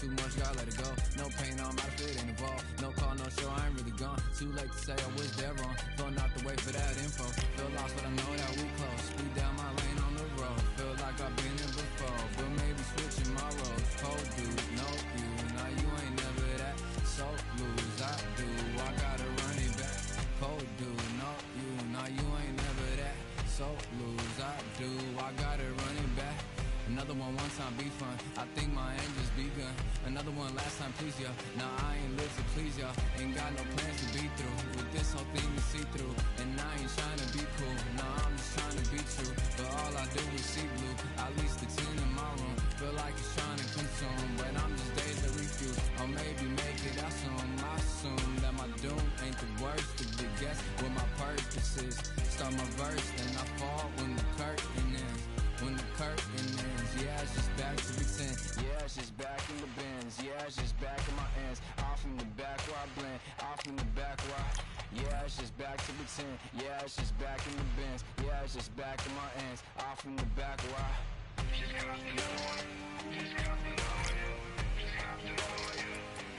too much, gotta let it go. No pain, I'm out if it ain't involved. No call, no show, I ain't really gone. Too late to say I was dead wrong. Filling out the way for that info. Feel lost, but I know that we close. Speed down my lane on the road. Feel like I've been in before, but maybe switching my roles. Cold dude, no you. Now you ain't never that. So lose, I do. I gotta run it back. Cold dude, no you. Now you ain't never that. So lose, I do. I gotta run it back. Another one time be fun. I think my aim just begun. Another one last time please ya. Now I ain't live to please ya. Ain't got no plans to be through. With this whole thing to see through. And I ain't trying to be cool. Nah, I'm just trying to be true. But all I do is see blue. At least the 10 in my room. Feel like it's trying to consume. But I'm just days to refuse. Or maybe make it out soon. I assume that my doom ain't the worst. To be guess what my purpose is. Start my verse, then I fall when the curtain ends. When the curtain ends, yeah, it's just back to pretend. Yeah, it's just back in the bins. Yeah, it's just back in my ends. Off in the back where I blend. Off in the back where I... Yeah, it's just back to pretend. Yeah, it's just back in the bins. Yeah, it's just back in my ends. Off in the back where I...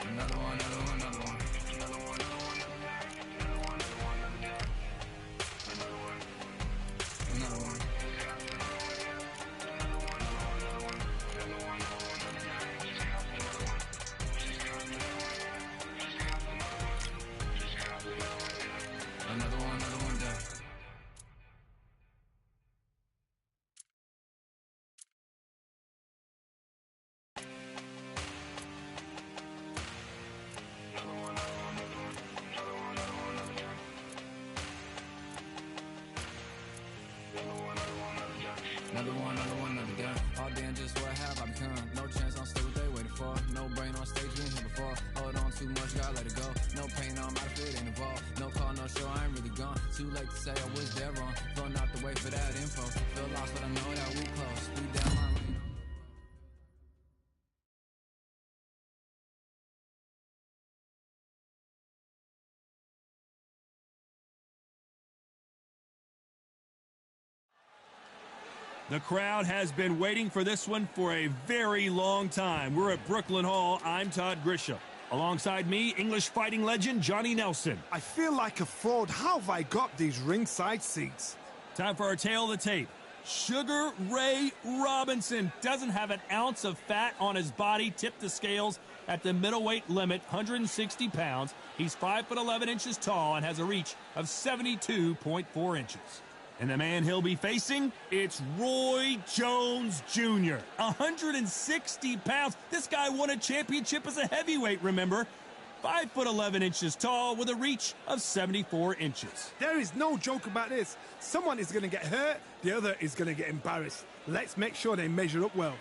Another one, another one, another one. Another one, another one, another one. Another one. Another one. Another one down. Another down. All damn, just what have I become? No chance, I'm still what they waiting for. No brain on stage, been here before. Hold on too much, gotta let it go. No pain, I'm out if it ain't involved. No call, no show, I ain't really gone. Too late to say I was dead wrong. Filling out the way for that info. Feel lost, but I know that we close. Speed down my lane. The crowd has been waiting for this one for a very long time. We're at Brooklyn Hall. I'm Todd Grisham. Alongside me, English fighting legend Johnny Nelson. I feel like a fraud. How have I got these ringside seats? Time for our tail of the tape. Sugar Ray Robinson doesn't have an ounce of fat on his body. Tipped the scales at the middleweight limit, 160 pounds. He's 5'11" inches tall and has a reach of 72.4 inches. And the man he'll be facing, it's Roy Jones Jr. 160 pounds. This guy won a championship as a heavyweight, remember? 5'11" inches tall with a reach of 74 inches. There is no joke about this. Someone is going to get hurt, the other is going to get embarrassed. Let's make sure they measure up well.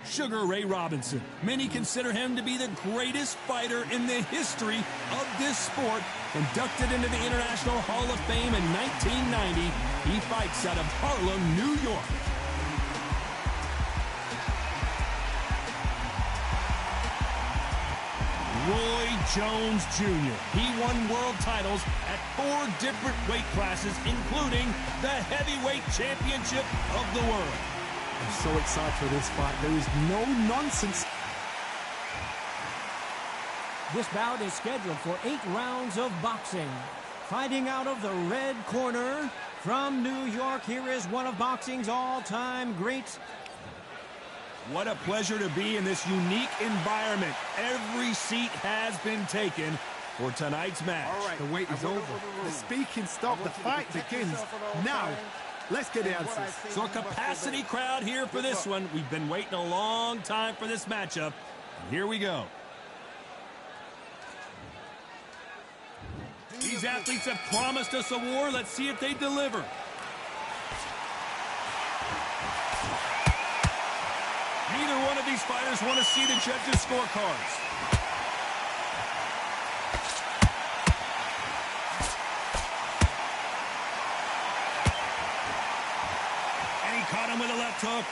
Sugar Ray Robinson. Many consider him to be the greatest fighter in the history of this sport. Inducted into the International Hall of Fame in 1990, he fights out of Harlem, New York. Roy Jones Jr. He won world titles at 4 different weight classes, including the heavyweight championship of the world. I'm so excited for this fight. There is no nonsense. This bout is scheduled for 8 rounds of boxing. Fighting out of the red corner from New York, here is one of boxing's all-time greats. What a pleasure to be in this unique environment. Every seat has been taken for tonight's match. All right, the wait is over. The speaking stopped. The fight begins now. Let's get the answers. So a capacity crowd here for this one. We've been waiting a long time for this matchup. And here we go. These athletes have promised us a war. Let's see if they deliver. Neither one of these fighters want to see the judges' scorecards. And he caught him with a left hook.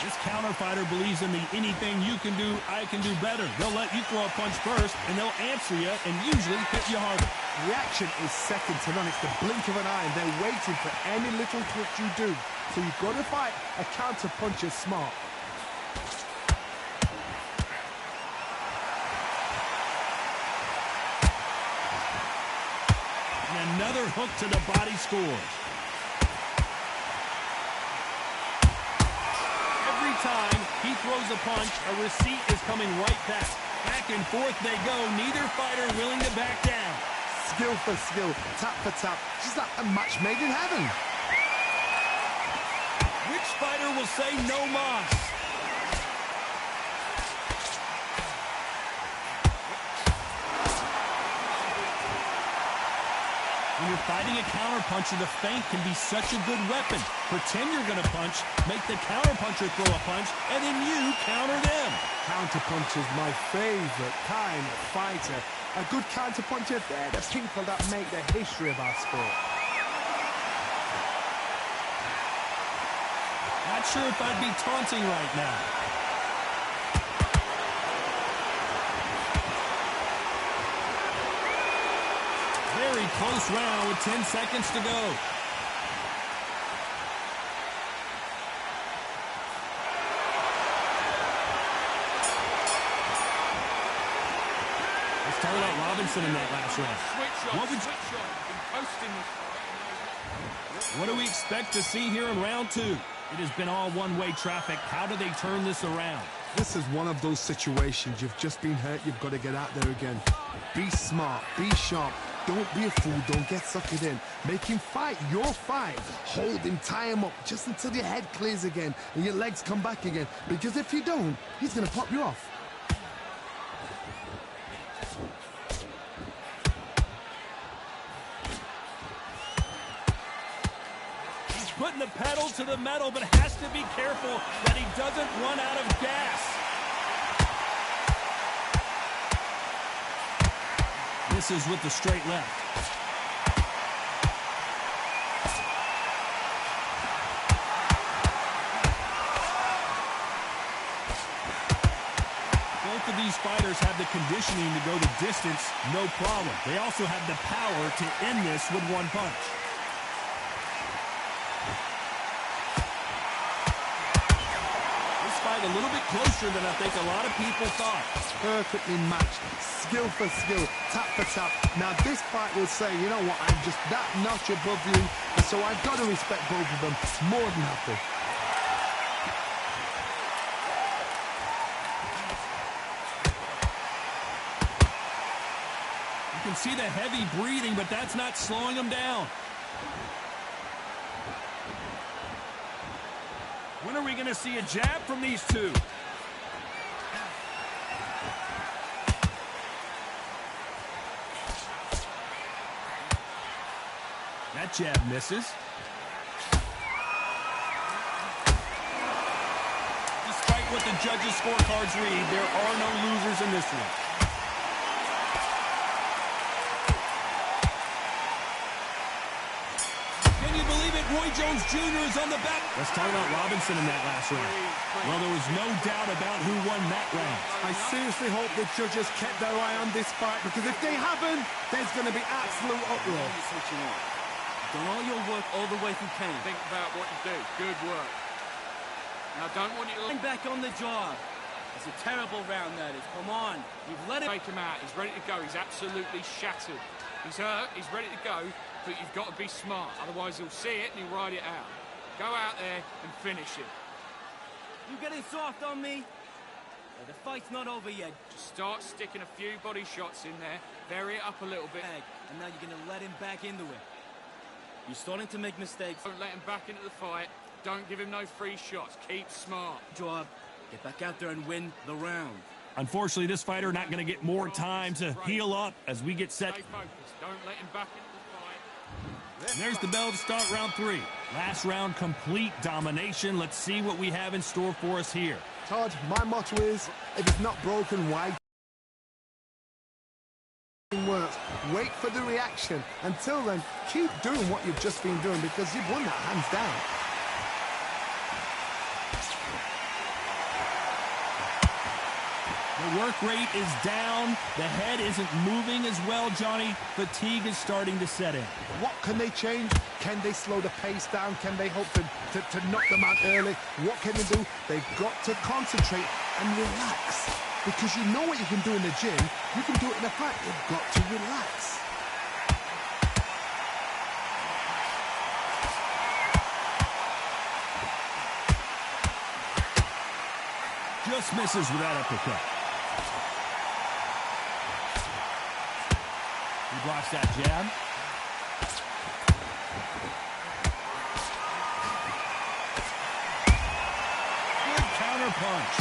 This counter fighter believes in the anything you can do, I can do better. They'll let you throw a punch first, and they'll answer you and usually hit you harder. Reaction is second to none. It's the blink of an eye, and they're waiting for any little twitch you do. So you've got to fight a counter puncher smart. And another hook to the body scores. Every time he throws a punch, a receipt is coming right back. Back and forth they go, neither fighter willing to back down. Skill for skill, tap for tap, just like a match made in heaven. Which fighter will say no mas? When you're fighting a counterpuncher, the feint can be such a good weapon. Pretend you're going to punch, make the counterpuncher throw a punch, and then you counter them. Counterpuncher's my favorite kind of fighter. A good counterpuncher, they're the people that make the history of our sport. Not sure if I'd be taunting right now. Very close round with 10 seconds to go. Let's talk about Robinson in that last round. What do we expect to see here in round two? It has been all one-way traffic. How do they turn this around? This is one of those situations. You've just been hurt. You've got to get out there again. Be smart. Be sharp. Don't be a fool. Don't get suckered in. Make him fight your fight. Hold him, tie him up just until your head clears again and your legs come back again. Because if you don't, he's going to pop you off. He's putting the pedal to the metal, but has to be careful that he doesn't run out of gas. Misses with the straight left. Both of these fighters have the conditioning to go the distance, no problem. They also have the power to end this with one punch. This fight a little bit closer than I think a lot of people thought. Perfectly matched. Skill for skill, tap for tap. Now this fight will say, you know what, I'm just that notch above you, and so I've got to respect both of them more than happy. You can see the heavy breathing, but that's not slowing him down. When are we going to see a jab from these two? That jab misses. Despite what the judges' scorecards read, there are no losers in this one. Can you believe it? Roy Jones Jr. is on the back. Let's talk about Robinson in that last round. Well, there was no doubt about who won that round. I seriously hope the judges kept their eye on this fight, because if they haven't, there's going to be absolute uproar. Done all your work all the way through Kane. Think about what you do. Good work. Now, don't want you to Going back on the job. It's a terrible round, that is. Come on. You've let it... take him out. He's ready to go. He's absolutely shattered. He's hurt. He's ready to go. But you've got to be smart. Otherwise, he'll see it and he'll ride it out. Go out there and finish it. You getting soft on me? The fight's not over yet. Just start sticking a few body shots in there. Vary it up a little bit. And now you're going to let him back into it. You're starting to make mistakes. Don't let him back into the fight. Don't give him no free shots. Keep smart. Job. Get back out there and win the round. Unfortunately, this fighter not going to get more time to heal up as we get set. Stay focused. Don't let him back into the fight. And there's the bell to start round three. Last round, complete domination. Let's see what we have in store for us here. Todd, my motto is, if it's not broken, why? Works. Wait for the reaction. Until then, keep doing what you've just been doing, because you've won that hands down. The work rate is down. The head isn't moving as well, Johnny. Fatigue is starting to set in. What can they change? Can they slow the pace down? Can they hope to knock them out early? What can they do? They've got to concentrate and relax. Because you know what you can do in the gym. You can do it in the fight. You've got to relax. Just misses with that uppercut. He blocks that jab. Good counter punch.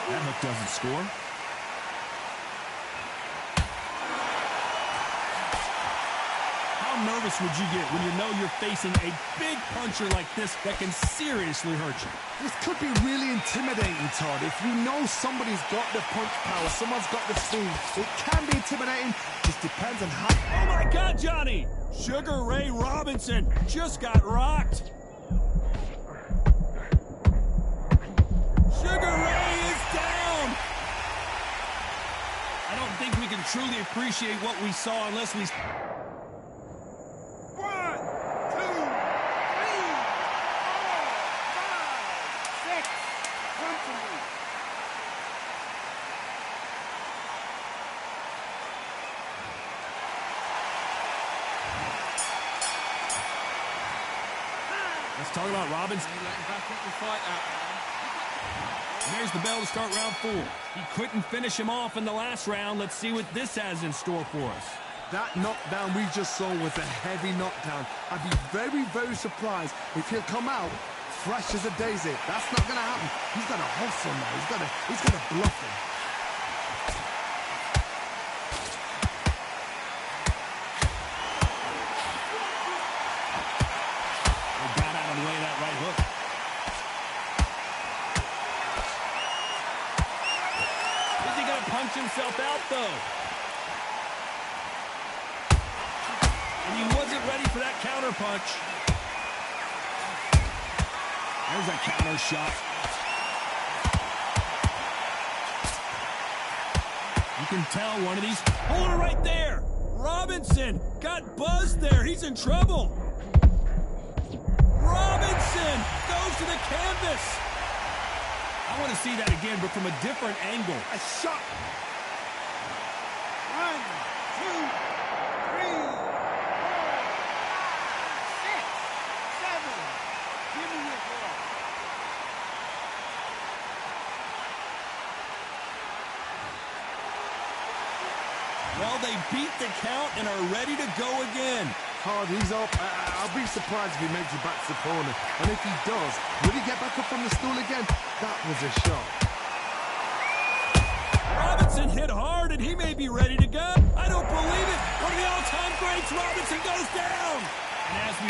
That hook doesn't score. How nervous would you get when you know you're facing a big puncher like this that can seriously hurt you? This could be really intimidating, Todd. If you know somebody's got the punch power, someone's got the speed, it can be intimidating. Just depends on how... Oh, my God, Johnny! Sugar Ray Robinson just got rocked. Sugar Ray is down! I don't think we can truly appreciate what we saw unless we... 1, 2, 3, 4, 5, 6. Come to me. Let's talk about Robinson. You let him back up the fight out. There's the bell to start round 4. He couldn't finish him off in the last round. Let's see what this has in store for us. That knockdown we just saw was a heavy knockdown. I'd be very, very surprised if he'll come out fresh as a daisy. That's not going to happen. He's got to hustle now. He's got to bluff him. They got out of the way of that right hook. Is he going to punch himself out, though? And he wasn't ready for that counter punch. There's a counter shot. You can tell one of these. Hold it right there. Robinson got buzzed there. He's in trouble. Robinson goes to the canvas. I want to see that again, but from a different angle. A shot. 1, 2, 3, 4, 5, 6, 7. Give me your ball. Well, they beat the count and are ready to go again. Hard, he's up. I'll be surprised if he makes it back to the corner. And if he does, will he get back up from the stool again? That was a shot. Robinson hit hard, and he may be ready to go. I don't believe it. One of the all-time greats, Robinson goes down. And as we